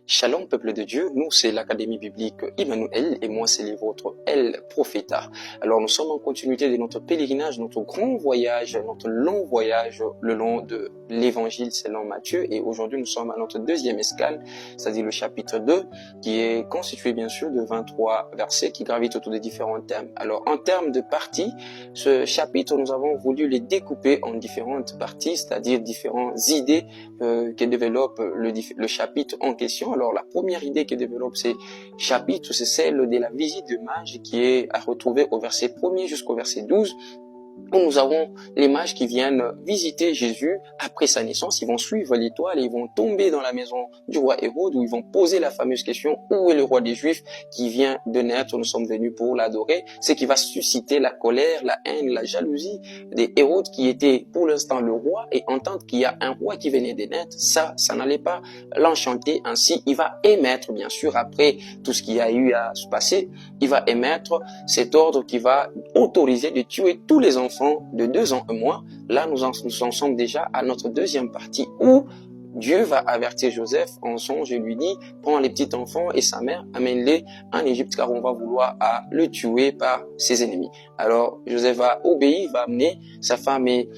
Shalom peuple de Dieu, nous c'est l'Académie biblique Emmanuel et moi c'est les vôtres El Propheta. Alors nous sommes en continuité de notre pèlerinage, notre grand voyage, notre long voyage le long de l'évangile selon Matthieu et aujourd'hui nous sommes à notre deuxième escale, c'est-à-dire le chapitre 2 qui est constitué bien sûr de 23 versets qui gravitent autour des différents thèmes. Alors en termes de parties, ce chapitre nous avons voulu les découper en différentes parties, c'est-à-dire différentes idées que développe le chapitre en question. Alors, la première idée que développe ces chapitres, c'est celle de la visite de mages qui est à retrouver au verset 1er jusqu'au verset 12. Où nous avons les mages qui viennent visiter Jésus après sa naissance. Ils vont suivre l'étoile et ils vont tomber dans la maison du roi Hérode où ils vont poser la fameuse question: où est le roi des Juifs qui vient de naître? Nous sommes venus pour l'adorer. Ce qui va susciter la colère, la haine, la jalousie des Hérode qui était pour l'instant le roi, et entendre qu'il y a un roi qui venait de naître, ça n'allait pas l'enchanter. Ainsi, il va émettre, bien sûr, après tout ce qui a eu à se passer, il va émettre cet ordre qui va autoriser de tuer tous les enfants de 2 ans et moins. Là, nous en sommes déjà à notre deuxième partie où Dieu va avertir Joseph en songe et lui dit: prends les petits enfants et sa mère, amène-les en Égypte car on va vouloir le tuer par ses ennemis. Alors Joseph va obéir, va amener sa femme et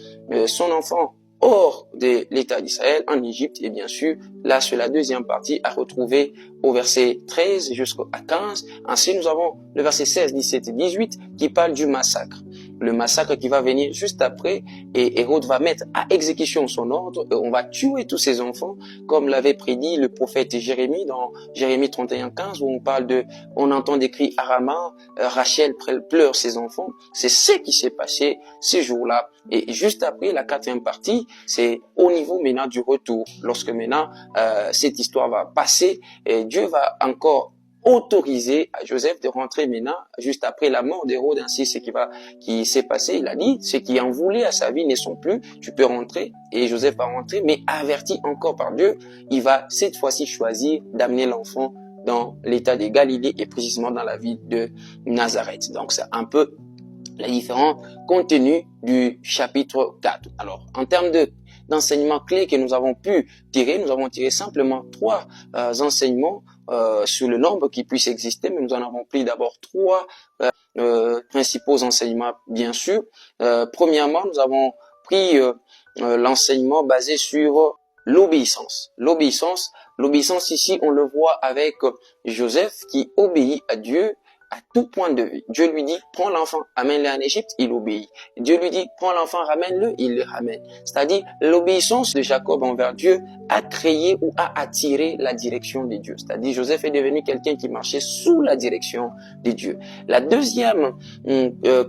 son enfant hors de l'État d'Israël, en Égypte, et bien sûr, là, sur la deuxième partie, à retrouver au verset 13 jusqu'à 15. Ainsi, nous avons le verset 16, 17 et 18 qui parle du massacre. Le massacre qui va venir juste après, et Hérode va mettre à exécution son ordre, et on va tuer tous ses enfants, comme l'avait prédit le prophète Jérémie dans Jérémie 31, 15, où on entend des cris à Rama, Rachel pleure ses enfants. C'est ce qui s'est passé ces jours-là. Et juste après, la quatrième partie, c'est au niveau maintenant du retour. Lorsque maintenant, cette histoire va passer, et Dieu va encore autoriser à Joseph de rentrer maintenant, juste après la mort d'Hérode. Ainsi, ce qui s'est passé, il a dit, ceux qui en voulaient à sa vie ne sont plus, tu peux rentrer. Et Joseph va rentrer, mais averti encore par Dieu, il va cette fois-ci choisir d'amener l'enfant dans l'état de Galilée et précisément dans la ville de Nazareth. Donc, c'est un peu les différents contenus du chapitre 4. Alors, en termes d'enseignements clés que nous avons tiré simplement 3 enseignements sur le nombre qui puisse exister, mais nous en avons pris d'abord 3 principaux enseignements, bien sûr. Premièrement, nous avons pris l'enseignement basé sur l'obéissance. L'obéissance ici, on le voit avec Joseph qui obéit à Dieu à tout point de vue. Dieu lui dit, prends l'enfant, amène-le en Égypte, il obéit. Dieu lui dit, prends l'enfant, ramène-le, il le ramène. C'est-à-dire, l'obéissance de Jacob envers Dieu a créé ou a attiré la direction de Dieu. C'est-à-dire, Joseph est devenu quelqu'un qui marchait sous la direction de Dieu. La deuxième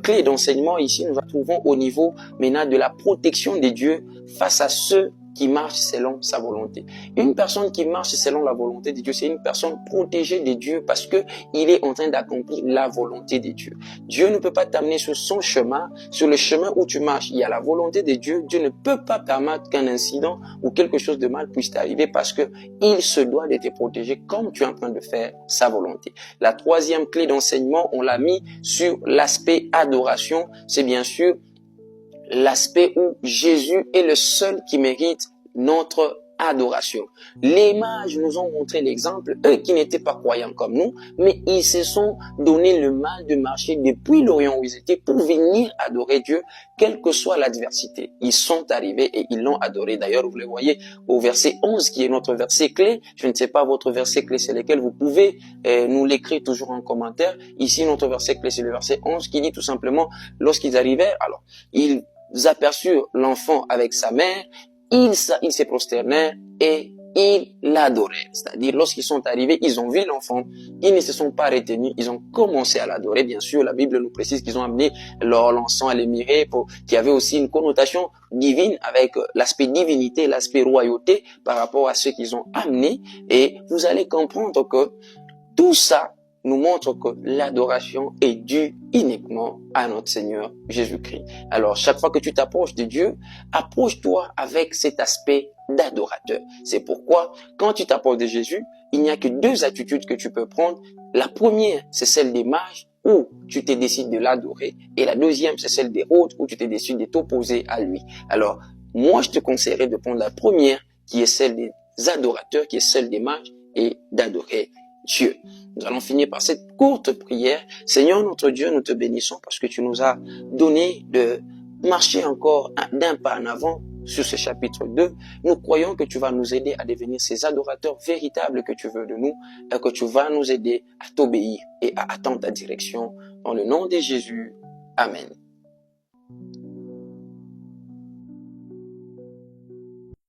clé d'enseignement ici, nous la trouvons au niveau maintenant de la protection de Dieu face à ceux qui marche selon sa volonté. Une personne qui marche selon la volonté de Dieu, c'est une personne protégée de Dieu parce que il est en train d'accomplir la volonté de Dieu. Dieu ne peut pas t'amener sur son chemin, sur le chemin où tu marches. Il y a la volonté de Dieu. Dieu ne peut pas permettre qu'un incident ou quelque chose de mal puisse t'arriver parce que il se doit de te protéger comme tu es en train de faire sa volonté. La troisième clé d'enseignement, on l'a mis sur l'aspect adoration. C'est bien sûr l'aspect où Jésus est le seul qui mérite notre adoration. Les mages nous ont montré l'exemple, eux qui n'étaient pas croyants comme nous, mais ils se sont donné le mal de marcher depuis l'Orient où ils étaient pour venir adorer Dieu, quelle que soit l'adversité. Ils sont arrivés et ils l'ont adoré. D'ailleurs, vous le voyez au verset 11 qui est notre verset clé. Je ne sais pas votre verset clé c'est lequel, vous pouvez nous l'écrire toujours en commentaire. Ici, notre verset clé c'est le verset 11 qui dit tout simplement, lorsqu'ils arrivaient, alors, ils aperçurent l'enfant avec sa mère, ils se prosternèrent et ils l'adoraient. C'est-à-dire, lorsqu'ils sont arrivés, ils ont vu l'enfant, ils ne se sont pas retenus, ils ont commencé à l'adorer. Bien sûr, la Bible nous précise qu'ils ont amené l'encens à l'émiré, qui avait aussi une connotation divine avec l'aspect divinité, l'aspect royauté par rapport à ce qu'ils ont amené. Et vous allez comprendre que tout ça nous montre que l'adoration est due uniquement à notre Seigneur Jésus-Christ. Alors, chaque fois que tu t'approches de Dieu, approche-toi avec cet aspect d'adorateur. C'est pourquoi, quand tu t'approches de Jésus, il n'y a que 2 attitudes que tu peux prendre. La première, c'est celle des mages, où tu te décides de l'adorer. Et la deuxième, c'est celle des autres, où tu te décides de t'opposer à lui. Alors, moi, je te conseillerais de prendre la première, qui est celle des adorateurs, qui est celle des mages, et d'adorer Dieu. Nous allons finir par cette courte prière. Seigneur notre Dieu, nous te bénissons parce que tu nous as donné de marcher encore d'un pas en avant sur ce chapitre 2. Nous croyons que tu vas nous aider à devenir ces adorateurs véritables que tu veux de nous et que tu vas nous aider à t'obéir et à attendre ta direction. Dans le nom de Jésus. Amen.